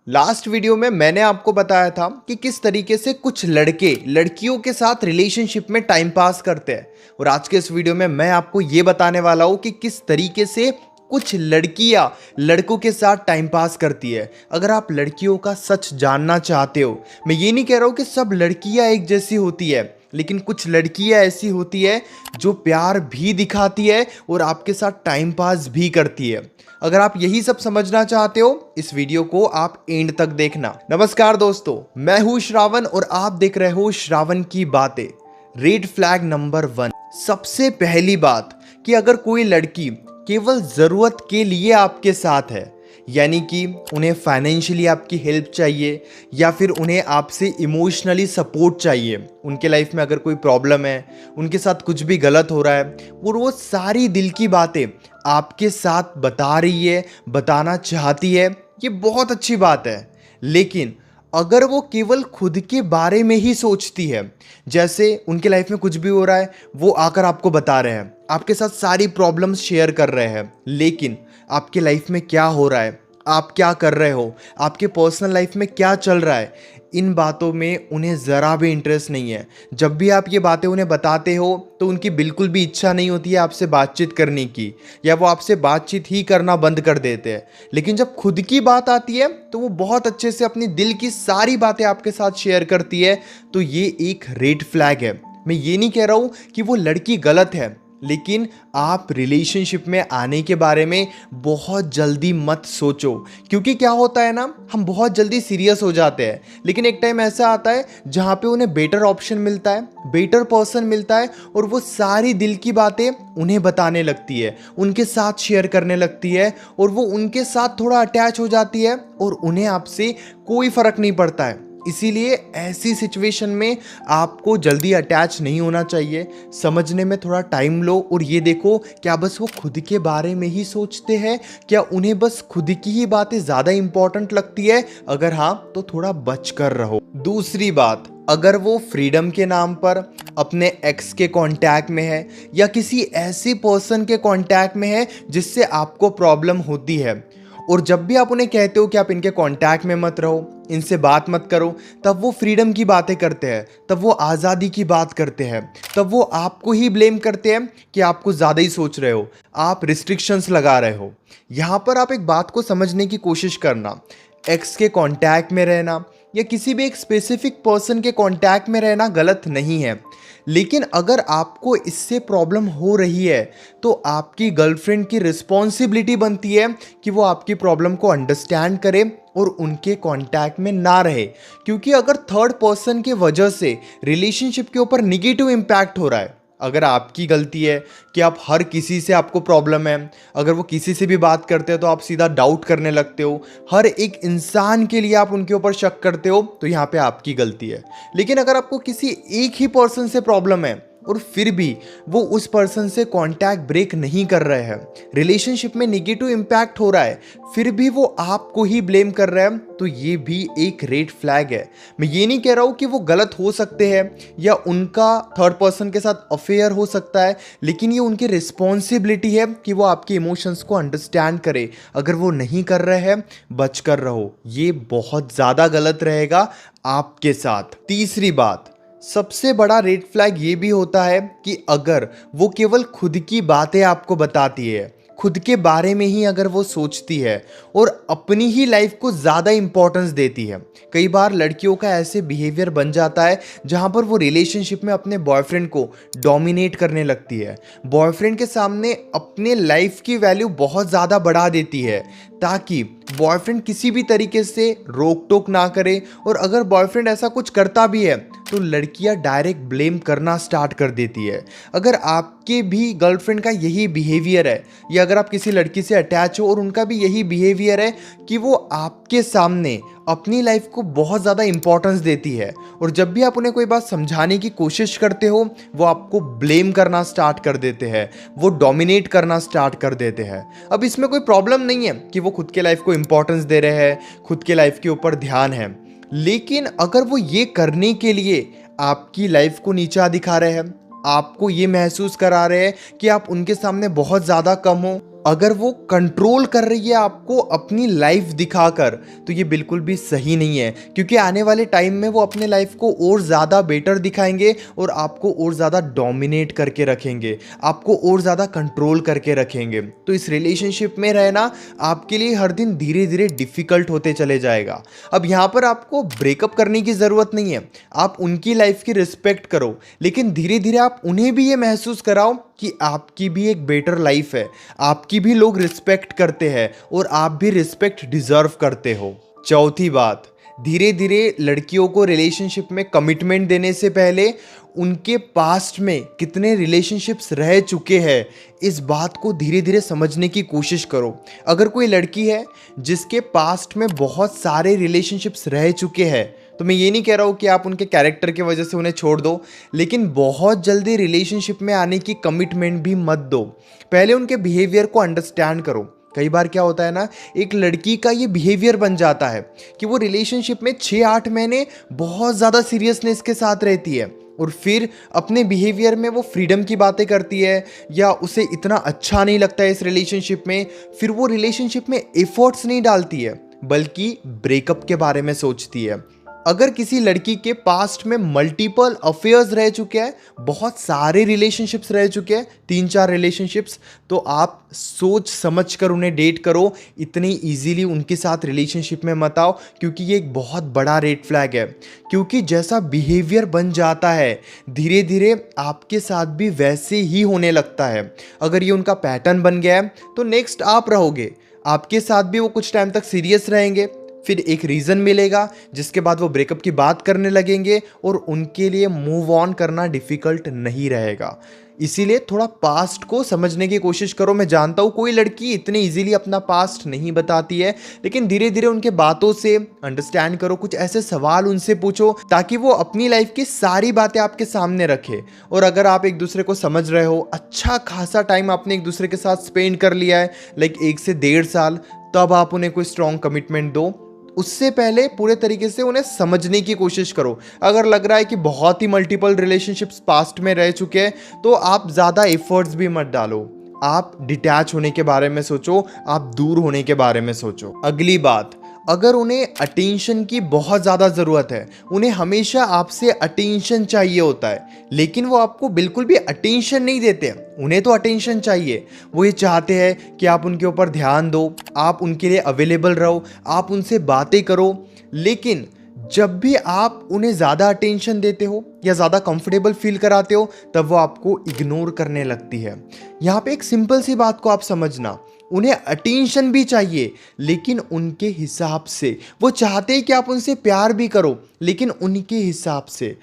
Last video में मैंने आपको बताया था कि किस तरीके से कुछ लड़के लड़कियों के साथ रिलेशनशिप में टाइम पास करते हैं। और आज के इस वीडियो में मैं आपको ये बताने वाला हूँ कि किस तरीके से कुछ लड़कियां लड़कों के साथ टाइम पास करती है। अगर आप लड़कियों का सच जानना चाहते हो, मैं ये नहीं कह रहा हूँ कि सब लड़कियां एक जैसी होती है, लेकिन कुछ लड़कियां ऐसी होती है जो प्यार भी दिखाती है और आपके साथ टाइम पास भी करती है। अगर आप यही सब समझना चाहते हो, इस वीडियो को आप एंड तक देखना। नमस्कार दोस्तों, मैं हूं श्रावण और आप देख रहे हो श्रावण की बातें। रेड फ्लैग नंबर 1, सबसे पहली बात कि अगर कोई लड़की केवल जरूरत के लिए आपके साथ है, यानी कि उन्हें फाइनेंशियली आपकी हेल्प चाहिए या फिर उन्हें आपसे इमोशनली सपोर्ट चाहिए, उनके लाइफ में अगर कोई प्रॉब्लम है, उनके साथ कुछ भी गलत हो रहा है और वो सारी दिल की बातें आपके साथ बता रही है, बताना चाहती है, ये बहुत अच्छी बात है। लेकिन अगर वो केवल खुद के बारे में ही सोचती है, जैसे उनके लाइफ में कुछ भी हो रहा है वो आकर आपको बता रहे हैं, आपके साथ सारी प्रॉब्लम्स शेयर कर रहे हैं, लेकिन आपके लाइफ में क्या हो रहा है, आप क्या कर रहे हो, आपके पर्सनल लाइफ में क्या चल रहा है, इन बातों में उन्हें ज़रा भी इंटरेस्ट नहीं है। जब भी आप ये बातें उन्हें बताते हो तो उनकी बिल्कुल भी इच्छा नहीं होती है आपसे बातचीत करने की, या वो आपसे बातचीत ही करना बंद कर देते हैं। लेकिन जब खुद की बात आती है तो वो बहुत अच्छे से अपनी दिल की सारी बातें आपके साथ शेयर करती है। तो ये एक रेड फ्लैग है। मैं ये नहीं कह रहा हूँ कि वो लड़की गलत है, लेकिन आप रिलेशनशिप में आने के बारे में बहुत जल्दी मत सोचो। क्योंकि क्या होता है ना, हम बहुत जल्दी सीरियस हो जाते हैं, लेकिन एक टाइम ऐसा आता है जहाँ पे उन्हें बेटर ऑप्शन मिलता है, बेटर पर्सन मिलता है और वो सारी दिल की बातें उन्हें बताने लगती है, उनके साथ शेयर करने लगती है और वो उनके साथ थोड़ा अटैच हो जाती है और उन्हें आपसे कोई फर्क नहीं पड़ता है। इसीलिए ऐसी सिचुएशन में आपको जल्दी अटैच नहीं होना चाहिए। समझने में थोड़ा टाइम लो और ये देखो, क्या बस वो खुद के बारे में ही सोचते हैं, क्या उन्हें बस खुद की ही बातें ज़्यादा इंपॉर्टेंट लगती है? अगर हाँ तो थोड़ा बच कर रहो। दूसरी बात, अगर वो फ्रीडम के नाम पर अपने एक्स के कांटेक्ट में है या किसी ऐसी पर्सन के कांटेक्ट में है जिससे आपको प्रॉब्लम होती है, और जब भी आप उन्हें कहते हो कि आप इनके कांटेक्ट में मत रहो, इनसे बात मत करो, तब वो फ्रीडम की बातें करते हैं, तब वो आज़ादी की बात करते हैं, तब वो आपको ही ब्लेम करते हैं कि आप कुछ ज़्यादा ही सोच रहे हो, आप रिस्ट्रिक्शंस लगा रहे हो। यहाँ पर आप एक बात को समझने की कोशिश करना, एक्स के कांटेक्ट में रहना या किसी भी एक स्पेसिफिक पर्सन के कांटेक्ट में रहना गलत नहीं है, लेकिन अगर आपको इससे प्रॉब्लम हो रही है तो आपकी गर्लफ्रेंड की रिस्पॉन्सिबिलिटी बनती है कि वो आपकी प्रॉब्लम को अंडरस्टैंड करे और उनके कांटेक्ट में ना रहे। क्योंकि अगर थर्ड पर्सन के वजह से रिलेशनशिप के ऊपर निगेटिव इम्पैक्ट हो रहा है, अगर आपकी गलती है कि आप हर किसी से आपको प्रॉब्लम है, अगर वो किसी से भी बात करते हैं तो आप सीधा डाउट करने लगते हो, हर एक इंसान के लिए आप उनके ऊपर शक करते हो, तो यहाँ पे आपकी गलती है। लेकिन अगर आपको किसी एक ही पर्सन से प्रॉब्लम है और फिर भी वो उस पर्सन से कांटेक्ट ब्रेक नहीं कर रहे हैं, रिलेशनशिप में निगेटिव इम्पैक्ट हो रहा है, फिर भी वो आपको ही ब्लेम कर रहे हैं, तो ये भी एक रेड फ्लैग है। मैं ये नहीं कह रहा हूँ कि वो गलत हो सकते हैं या उनका थर्ड पर्सन के साथ अफेयर हो सकता है, लेकिन ये उनकी रिस्पॉन्सिबिलिटी है कि वो आपके इमोशंस को अंडरस्टैंड करे। अगर वो नहीं कर रहे हैं, बच कर रहो, ये बहुत ज़्यादा गलत रहेगा आपके साथ। तीसरी बात, सबसे बड़ा रेड फ्लैग ये भी होता है कि अगर वो केवल खुद की बातें आपको बताती है, खुद के बारे में ही अगर वो सोचती है और अपनी ही लाइफ को ज़्यादा इंपॉर्टेंस देती है। कई बार लड़कियों का ऐसे बिहेवियर बन जाता है जहाँ पर वो रिलेशनशिप में अपने बॉयफ्रेंड को डोमिनेट करने लगती है, बॉयफ्रेंड के सामने अपने लाइफ की वैल्यू बहुत ज़्यादा बढ़ा देती है ताकि बॉयफ्रेंड किसी भी तरीके से रोक टोक ना करे। और अगर बॉयफ्रेंड ऐसा कुछ करता भी है तो लड़कियां डायरेक्ट ब्लेम करना स्टार्ट कर देती है। अगर आपके भी गर्लफ्रेंड का यही बिहेवियर है, या अगर आप किसी लड़की से अटैच हो और उनका भी यही बिहेवियर है कि वो आपके सामने अपनी लाइफ को बहुत ज़्यादा इंपॉर्टेंस देती है, और जब भी आप उन्हें कोई बात समझाने की कोशिश करते हो वो आपको ब्लेम करना स्टार्ट कर देते हैं, वो डोमिनेट करना स्टार्ट कर देते हैं। अब इसमें कोई प्रॉब्लम नहीं है कि वो खुद के लाइफ को इंपॉर्टेंस दे रहे हैं, खुद के लाइफ के ऊपर ध्यान है, लेकिन अगर वो ये करने के लिए आपकी लाइफ को नीचा दिखा रहे हैं, आपको ये महसूस करा रहे हैं कि आप उनके सामने बहुत ज़्यादा कम हो, अगर वो कंट्रोल कर रही है आपको अपनी लाइफ दिखाकर, तो ये बिल्कुल भी सही नहीं है, क्योंकि आने वाले टाइम में वो अपने लाइफ को और ज़्यादा बेटर दिखाएंगे और आपको और ज़्यादा डोमिनेट करके रखेंगे, आपको और ज़्यादा कंट्रोल करके रखेंगे। तो इस रिलेशनशिप में रहना आपके लिए हर दिन धीरे धीरे डिफ़िकल्ट होते चले जाएगा। अब यहाँ पर आपको ब्रेकअप करने की ज़रूरत नहीं है, आप उनकी लाइफ की रिस्पेक्ट करो, लेकिन धीरे धीरे आप उन्हें भी ये महसूस कराओ कि आपकी भी एक बेटर लाइफ है, आपकी भी लोग रिस्पेक्ट करते हैं और आप भी रिस्पेक्ट डिजर्व करते हो। चौथी बात, धीरे धीरे लड़कियों को रिलेशनशिप में कमिटमेंट देने से पहले उनके पास्ट में कितने रिलेशनशिप्स रह चुके हैं, इस बात को धीरे धीरे समझने की कोशिश करो। अगर कोई लड़की है जिसके पास्ट में बहुत सारे रिलेशनशिप्स रह चुके हैं, तो मैं ये नहीं कह रहा हूँ कि आप उनके कैरेक्टर की वजह से उन्हें छोड़ दो, लेकिन बहुत जल्दी रिलेशनशिप में आने की कमिटमेंट भी मत दो। पहले उनके बिहेवियर को अंडरस्टैंड करो। कई बार क्या होता है ना, एक लड़की का ये बिहेवियर बन जाता है कि वो रिलेशनशिप में 6-8 महीने बहुत ज़्यादा सीरियसनेस के साथ रहती है और फिर अपने बिहेवियर में वो फ्रीडम की बातें करती है या उसे इतना अच्छा नहीं लगता है इस रिलेशनशिप में, फिर वो रिलेशनशिप में एफर्ट्स नहीं डालती है बल्कि ब्रेकअप के बारे में सोचती है। अगर किसी लड़की के पास्ट में मल्टीपल अफेयर्स रह चुके हैं, बहुत सारे रिलेशनशिप्स रह चुके हैं, 3-4 रिलेशनशिप्स, तो आप सोच समझ कर उन्हें डेट करो। इतनी इजीली उनके साथ रिलेशनशिप में मत आओ, क्योंकि ये एक बहुत बड़ा रेड फ्लैग है। क्योंकि जैसा बिहेवियर बन जाता है, धीरे धीरे आपके साथ भी वैसे ही होने लगता है। अगर ये उनका पैटर्न बन गया है तो नेक्स्ट आप रहोगे, आपके साथ भी वो कुछ टाइम तक सीरियस रहेंगे, फिर एक रीज़न मिलेगा जिसके बाद वो ब्रेकअप की बात करने लगेंगे और उनके लिए मूव ऑन करना डिफ़िकल्ट नहीं रहेगा। इसीलिए थोड़ा पास्ट को समझने की कोशिश करो। मैं जानता हूँ कोई लड़की इतनी इजीली अपना पास्ट नहीं बताती है, लेकिन धीरे धीरे उनके बातों से अंडरस्टैंड करो, कुछ ऐसे सवाल उनसे पूछो ताकि वो अपनी लाइफ की सारी बातें आपके सामने रखे। और अगर आप एक दूसरे को समझ रहे हो, अच्छा खासा टाइम आपने एक दूसरे के साथ स्पेंड कर लिया है, लाइक 1 से 1.5 साल, तब आप उन्हें कोई स्ट्रॉन्ग कमिटमेंट दो। उससे पहले पूरे तरीके से उन्हें समझने की कोशिश करो। अगर लग रहा है कि बहुत ही मल्टीपल रिलेशनशिप्स पास्ट में रह चुके हैं, तो आप ज़्यादा एफर्ट्स भी मत डालो। आप डिटैच होने के बारे में सोचो, आप दूर होने के बारे में सोचो। अगली बात, अगर उन्हें अटेंशन की बहुत ज़्यादा ज़रूरत है, उन्हें हमेशा आपसे अटेंशन चाहिए होता है, लेकिन वो आपको बिल्कुल भी अटेंशन नहीं देते, उन्हें तो अटेंशन चाहिए। वो ये चाहते हैं कि आप उनके ऊपर ध्यान दो, आप उनके लिए अवेलेबल रहो, आप उनसे बातें करो, लेकिन जब भी आप उन्हें ज़्यादा अटेंशन देते हो या ज़्यादा कंफर्टेबल फील कराते हो, तब वो आपको इग्नोर करने लगती है। यहाँ पे एक सिंपल सी बात को आप समझना, उन्हें अटेंशन भी चाहिए लेकिन उनके हिसाब से। वो चाहते हैं कि आप उनसे प्यार भी करो, लेकिन उनके हिसाब से।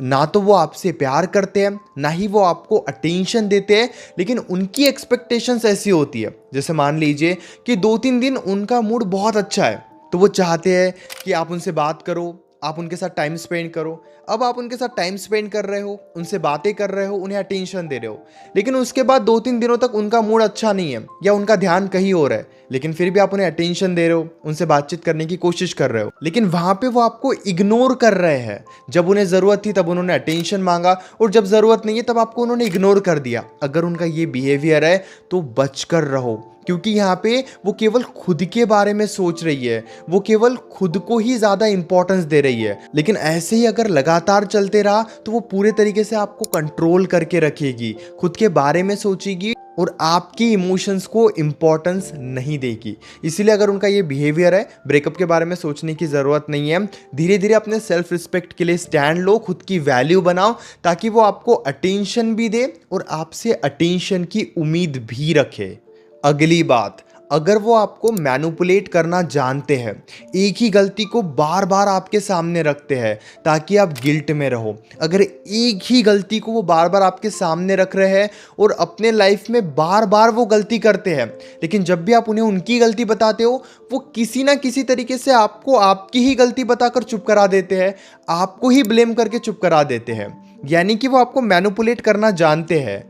ना तो वो आपसे प्यार करते हैं, ना ही वो आपको अटेंशन देते हैं, लेकिन उनकी एक्सपेक्टेशंस ऐसी होती है, जैसे मान लीजिए कि 2-3 दिन उनका मूड बहुत अच्छा है, तो वो चाहते हैं कि आप उनसे बात करो, आप उनके साथ टाइम स्पेंड करो। अब आप उनके साथ टाइम स्पेंड कर रहे हो, उनसे बातें कर रहे हो, उन्हें अटेंशन दे रहे हो, लेकिन उसके बाद 2-3 दिनों तक उनका मूड अच्छा नहीं है या उनका ध्यान कहीं और है, लेकिन फिर भी आप उन्हें अटेंशन दे रहे हो, उनसे बातचीत करने की कोशिश कर रहे हो, लेकिन वहां पे वो आपको इग्नोर कर रहे हैं। जब उन्हें ज़रूरत थी तब उन्होंने अटेंशन मांगा, और जब ज़रूरत नहीं है तब आपको उन्होंने इग्नोर कर दिया। अगर उनका ये बिहेवियर है तो बचकर रहो, क्योंकि यहाँ पे वो केवल खुद के बारे में सोच रही है, वो केवल खुद को ही ज़्यादा इंपॉर्टेंस दे रही है। लेकिन ऐसे ही अगर लगातार चलते रहा तो वो पूरे तरीके से आपको कंट्रोल करके रखेगी, खुद के बारे में सोचेगी और आपकी इमोशंस को इम्पोर्टेंस नहीं देगी। इसीलिए अगर उनका ये बिहेवियर है, ब्रेकअप के बारे में सोचने की ज़रूरत नहीं है। धीरे धीरे अपने सेल्फ रिस्पेक्ट के लिए स्टैंड लो, खुद की वैल्यू बनाओ, ताकि वो आपको अटेंशन भी दे और आपसे अटेंशन की उम्मीद भी रखे। अगली बात, अगर वो आपको मैनिपुलेट करना जानते हैं, एक ही गलती को बार बार आपके सामने रखते हैं ताकि आप गिल्ट में रहो, अगर एक ही गलती को वो बार बार आपके सामने रख रहे हैं और अपने लाइफ में बार बार वो गलती करते हैं, लेकिन जब भी आप उन्हें उनकी गलती बताते हो, वो किसी ना किसी तरीके से आपको आपकी ही गलती बताकर चुप करा देते हैं, आपको ही ब्लेम करके चुप करा देते हैं, यानी कि वो आपको मैनिपुलेट करना जानते हैं।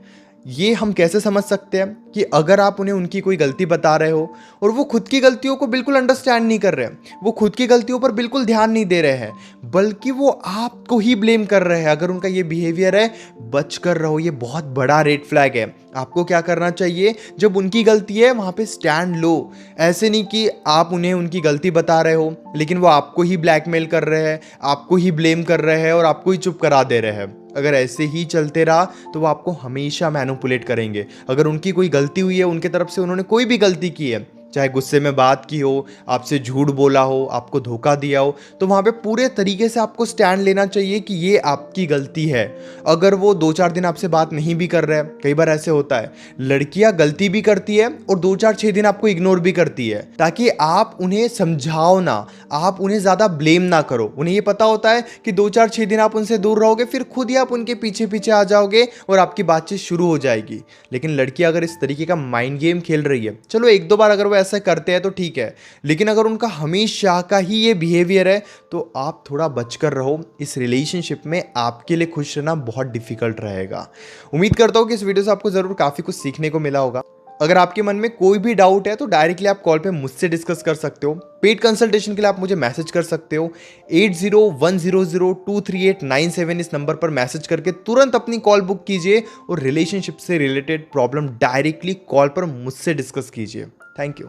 ये हम कैसे समझ सकते हैं कि अगर आप उन्हें उनकी कोई गलती बता रहे हो और वो खुद की गलतियों को बिल्कुल अंडरस्टैंड नहीं कर रहे हैं, वो खुद की गलतियों पर बिल्कुल ध्यान नहीं दे रहे हैं, बल्कि वो आपको ही ब्लेम कर रहे हैं, अगर उनका ये बिहेवियर है, बच कर रहो, ये बहुत बड़ा रेड फ्लैग है। आपको क्या करना चाहिए, जब उनकी गलती है वहाँ पे स्टैंड लो। ऐसे नहीं कि आप उन्हें उनकी गलती बता रहे हो लेकिन वो आपको ही ब्लैकमेल कर रहे हैं, आपको ही ब्लेम कर रहे हैं और आपको ही चुप करा दे रहे हैं। अगर ऐसे ही चलते रहा तो वो आपको हमेशा मैनिपुलेट करेंगे। अगर उनकी कोई गलती हुई है, उनके तरफ से उन्होंने कोई भी गलती की है, चाहे गुस्से में बात की हो, आपसे झूठ बोला हो, आपको धोखा दिया हो, तो वहाँ पे पूरे तरीके से आपको स्टैंड लेना चाहिए कि ये आपकी गलती है। अगर वो 2-4 दिन आपसे बात नहीं भी कर रहे हैं, कई बार ऐसे होता है, लड़कियां गलती भी करती है और 2-4-6 दिन आपको इग्नोर भी करती है, ताकि आप उन्हें समझाओ ना, आप उन्हें ज़्यादा ब्लेम ना करो। उन्हें ये पता होता है कि 2-4-6 दिन आप उनसे दूर रहोगे, फिर खुद ही आप उनके पीछे पीछे आ जाओगे और आपकी बातचीत शुरू हो जाएगी। लेकिन लड़की अगर इस तरीके का माइंड गेम खेल रही है, चलो 1-2 बार अगर वो ऐसा करते हैं तो ठीक है, लेकिन अगर उनका हमेशा का ही ये बिहेवियर है तो आप थोड़ा बचकर रहो। इस रिलेशनशिप में आपके लिए खुश रहना बहुत डिफिकल्ट रहेगा। उम्मीद करता हूँ कि इस वीडियो से आपको जरूर काफी कुछ सीखने को मिला होगा। अगर आपके मन में कोई भी डाउट है तो डायरेक्टली आप कॉल पे मुझसे डिस्कस कर सकते हो। पेड कंसल्टेशन के लिए आप मुझे मैसेज कर सकते हो 8010023897 इस नंबर पर मैसेज करके तुरंत अपनी कॉल बुक कीजिए और रिलेशनशिप से रिलेटेड प्रॉब्लम डायरेक्टली कॉल पर मुझसे डिस्कस कीजिए। Thank you.